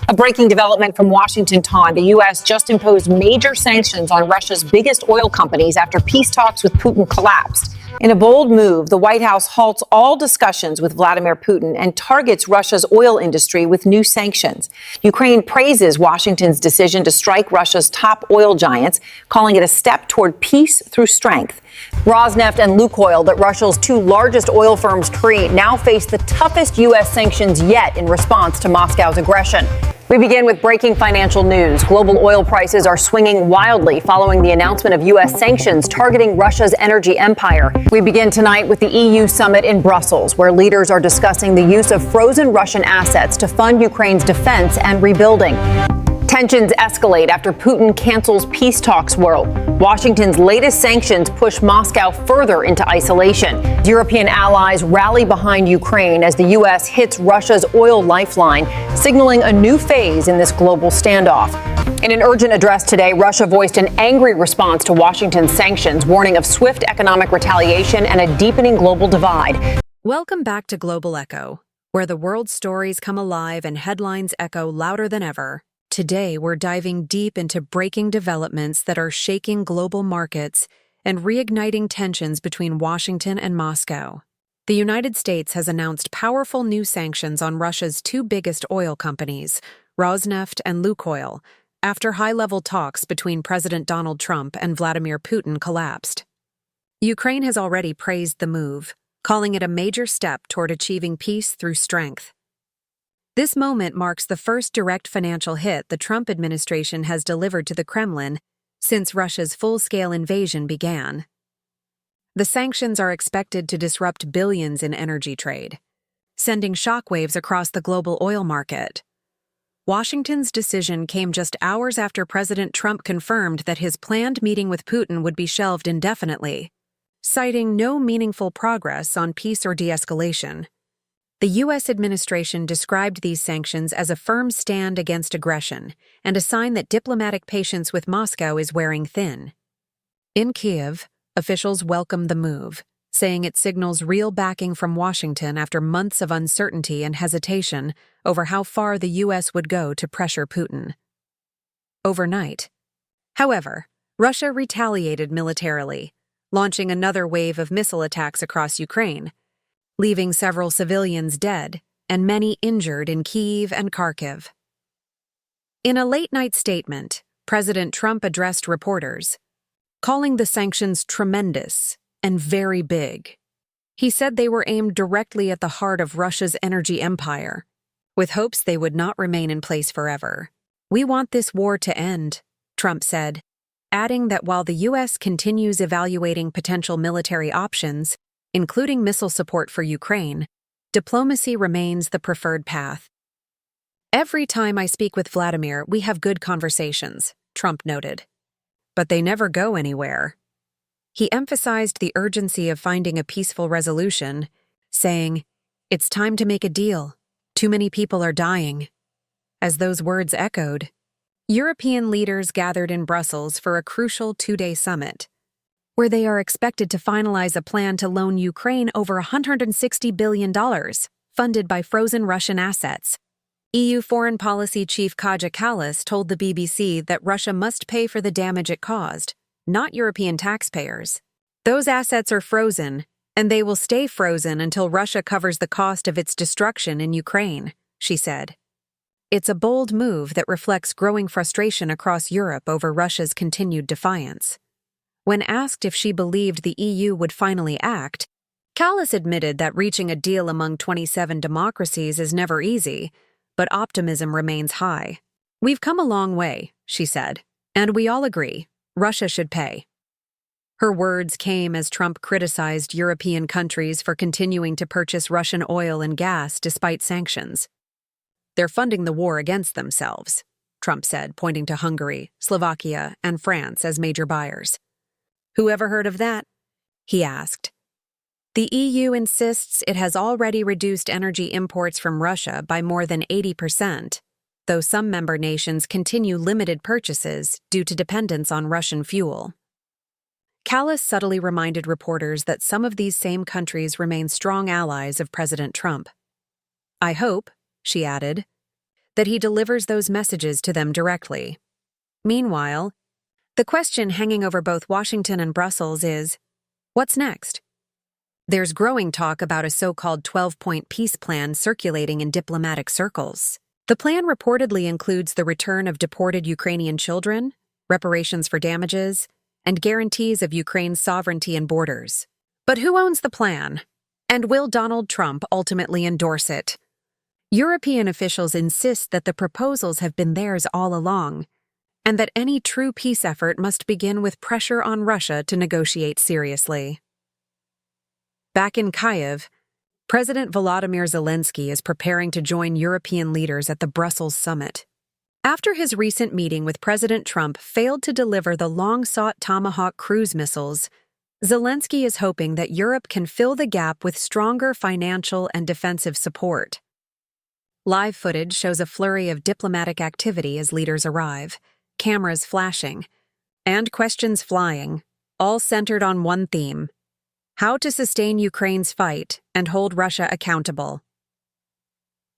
A breaking development from Washington time. The U.S. just imposed major sanctions on Russia's biggest oil companies after peace talks with Putin collapsed. In a bold move, the White House halts all discussions with Vladimir Putin and targets Russia's oil industry with new sanctions. Ukraine praises Washington's decision to strike Russia's top oil giants, calling it a step toward peace through strength. Rosneft and Lukoil, that Russia's two largest oil firms trade, now face the toughest U.S. sanctions yet in response to Moscow's aggression. We begin with breaking financial news. Global oil prices are swinging wildly following the announcement of U.S. sanctions targeting Russia's energy empire. We begin tonight with the EU summit in Brussels, where leaders are discussing the use of frozen Russian assets to fund Ukraine's defense and rebuilding. Tensions escalate after Putin cancels peace talks. Washington's latest sanctions push Moscow further into isolation. European allies rally behind Ukraine as the U.S. hits Russia's oil lifeline, signaling a new phase in this global standoff. In an urgent address today, Russia voiced an angry response to Washington's sanctions, warning of swift economic retaliation and a deepening global divide. Welcome back to Global Echo, where the world's stories come alive and headlines echo louder than ever. Today, we're diving deep into breaking developments that are shaking global markets and reigniting tensions between Washington and Moscow. The United States has announced powerful new sanctions on Russia's two biggest oil companies, Rosneft and Lukoil, after high-level talks between President Donald Trump and Vladimir Putin collapsed. Ukraine has already praised the move, calling it a major step toward achieving peace through strength. This moment marks the first direct financial hit the Trump administration has delivered to the Kremlin since Russia's full-scale invasion began. The sanctions are expected to disrupt billions in energy trade, sending shockwaves across the global oil market. Washington's decision came just hours after President Trump confirmed that his planned meeting with Putin would be shelved indefinitely, citing no meaningful progress on peace or de-escalation. The U.S. administration described these sanctions as a firm stand against aggression and a sign that diplomatic patience with Moscow is wearing thin. In Kyiv, officials welcomed the move, saying it signals real backing from Washington after months of uncertainty and hesitation over how far the U.S. would go to pressure Putin. Overnight, however, Russia retaliated militarily, launching another wave of missile attacks across Ukraine, leaving several civilians dead and many injured in Kyiv and Kharkiv. In a late-night statement, President Trump addressed reporters, calling the sanctions tremendous and very big. He said they were aimed directly at the heart of Russia's energy empire, with hopes they would not remain in place forever. "We want this war to end," Trump said, adding that while the U.S. continues evaluating potential military options, including missile support for Ukraine, diplomacy remains the preferred path. "Every time I speak with Vladimir, we have good conversations," Trump noted. "But they never go anywhere." He emphasized the urgency of finding a peaceful resolution, saying, "It's time to make a deal. Too many people are dying." As those words echoed, European leaders gathered in Brussels for a crucial two-day summit, where they are expected to finalize a plan to loan Ukraine over $160 billion, funded by frozen Russian assets. EU Foreign Policy Chief Kaja Kallas told the BBC that Russia must pay for the damage it caused, not European taxpayers. "Those assets are frozen, and they will stay frozen until Russia covers the cost of its destruction in Ukraine," she said. It's a bold move that reflects growing frustration across Europe over Russia's continued defiance. When asked if she believed the EU would finally act, Kallas admitted that reaching a deal among 27 democracies is never easy, but optimism remains high. "We've come a long way," she said, "and we all agree, Russia should pay." Her words came as Trump criticized European countries for continuing to purchase Russian oil and gas despite sanctions. "They're funding the war against themselves," Trump said, pointing to Hungary, Slovakia, and France as major buyers. "Who ever heard of that?" he asked. The EU insists it has already reduced energy imports from Russia by more than 80%, though some member nations continue limited purchases due to dependence on Russian fuel. Kallas subtly reminded reporters that some of these same countries remain strong allies of President Trump. "I hope," she added, that he delivers those messages to them directly. Meanwhile, the question hanging over both Washington and Brussels is, what's next? There's growing talk about a so-called 12-point peace plan circulating in diplomatic circles. The plan reportedly includes the return of deported Ukrainian children, reparations for damages, and guarantees of Ukraine's sovereignty and borders. But who owns the plan? And will Donald Trump ultimately endorse it? European officials insist that the proposals have been theirs all along, and that any true peace effort must begin with pressure on Russia to negotiate seriously. Back in Kyiv, President Volodymyr Zelensky is preparing to join European leaders at the Brussels summit. After his recent meeting with President Trump failed to deliver the long-sought Tomahawk cruise missiles, Zelensky is hoping that Europe can fill the gap with stronger financial and defensive support. Live footage shows a flurry of diplomatic activity as leaders arrive, cameras flashing, and questions flying, all centered on one theme: how to sustain Ukraine's fight and hold Russia accountable.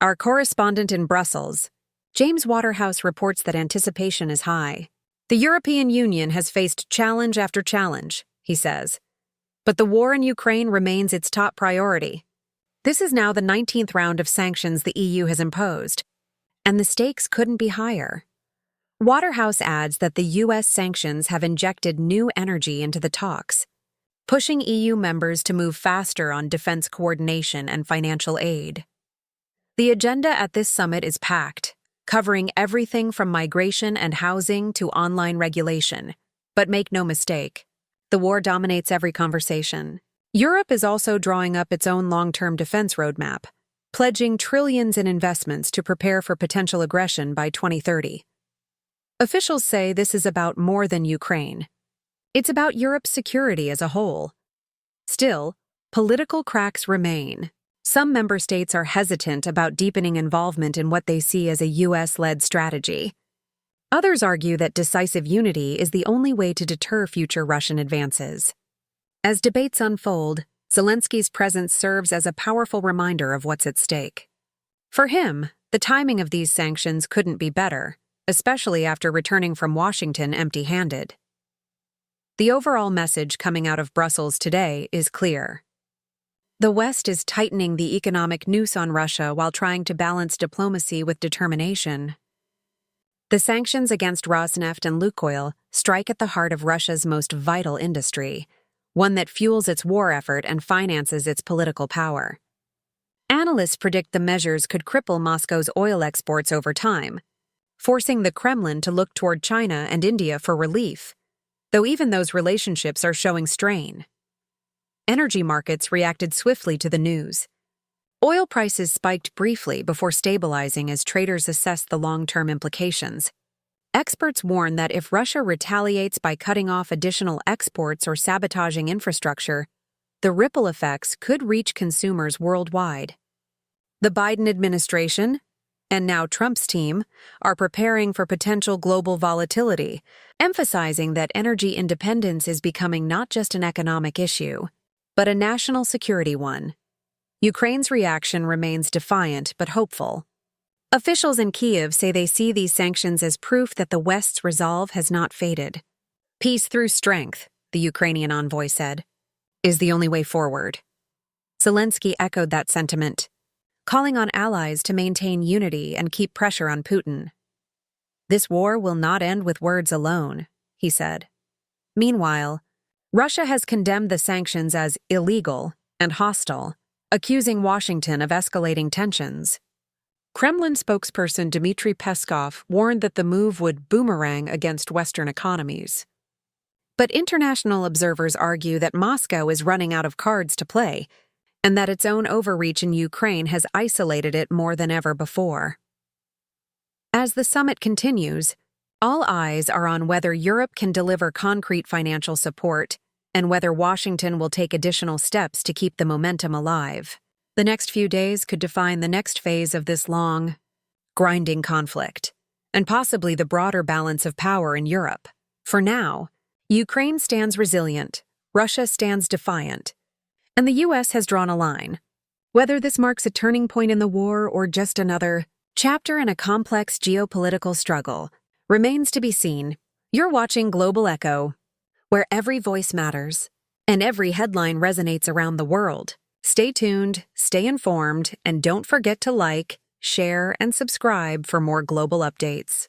Our correspondent in Brussels, James Waterhouse, reports that anticipation is high. The European Union has faced challenge after challenge, he says, but the war in Ukraine remains its top priority. This is now the 19th round of sanctions the EU has imposed, and the stakes couldn't be higher. Waterhouse adds that the U.S. sanctions have injected new energy into the talks, pushing EU members to move faster on defense coordination and financial aid. The agenda at this summit is packed, covering everything from migration and housing to online regulation. But make no mistake, the war dominates every conversation. Europe is also drawing up its own long-term defense roadmap, pledging trillions in investments to prepare for potential aggression by 2030. Officials say this is about more than Ukraine. It's about Europe's security as a whole. Still, political cracks remain. Some member states are hesitant about deepening involvement in what they see as a U.S.-led strategy. Others argue that decisive unity is the only way to deter future Russian advances. As debates unfold, Zelensky's presence serves as a powerful reminder of what's at stake. For him, the timing of these sanctions couldn't be better, especially after returning from Washington empty-handed. The overall message coming out of Brussels today is clear. The West is tightening the economic noose on Russia while trying to balance diplomacy with determination. The sanctions against Rosneft and Lukoil strike at the heart of Russia's most vital industry, one that fuels its war effort and finances its political power. Analysts predict the measures could cripple Moscow's oil exports over time, forcing the Kremlin to look toward China and India for relief, though even those relationships are showing strain. Energy markets reacted swiftly to the news. Oil prices spiked briefly before stabilizing as traders assessed the long-term implications. Experts warn that if Russia retaliates by cutting off additional exports or sabotaging infrastructure, the ripple effects could reach consumers worldwide. The Biden administration, and now Trump's team, are preparing for potential global volatility, emphasizing that energy independence is becoming not just an economic issue, but a national security one. Ukraine's reaction remains defiant but hopeful. Officials in Kyiv say they see these sanctions as proof that the West's resolve has not faded. Peace through strength, the Ukrainian envoy said, is the only way forward. Zelensky echoed that sentiment, calling on allies to maintain unity and keep pressure on Putin. This war will not end with words alone, he said. Meanwhile, Russia has condemned the sanctions as illegal and hostile, accusing Washington of escalating tensions. Kremlin spokesperson Dmitry Peskov warned that the move would boomerang against Western economies. But international observers argue that Moscow is running out of cards to play, and that its own overreach in Ukraine has isolated it more than ever before. As the summit continues, all eyes are on whether Europe can deliver concrete financial support and whether Washington will take additional steps to keep the momentum alive. The next few days could define the next phase of this long, grinding conflict, and possibly the broader balance of power in Europe. For now, Ukraine stands resilient, Russia stands defiant, and the U.S. has drawn a line. Whether this marks a turning point in the war or just another chapter in a complex geopolitical struggle remains to be seen. You're watching Global Echo, where every voice matters and every headline resonates around the world. Stay tuned, stay informed, and don't forget to like, share, and subscribe for more global updates.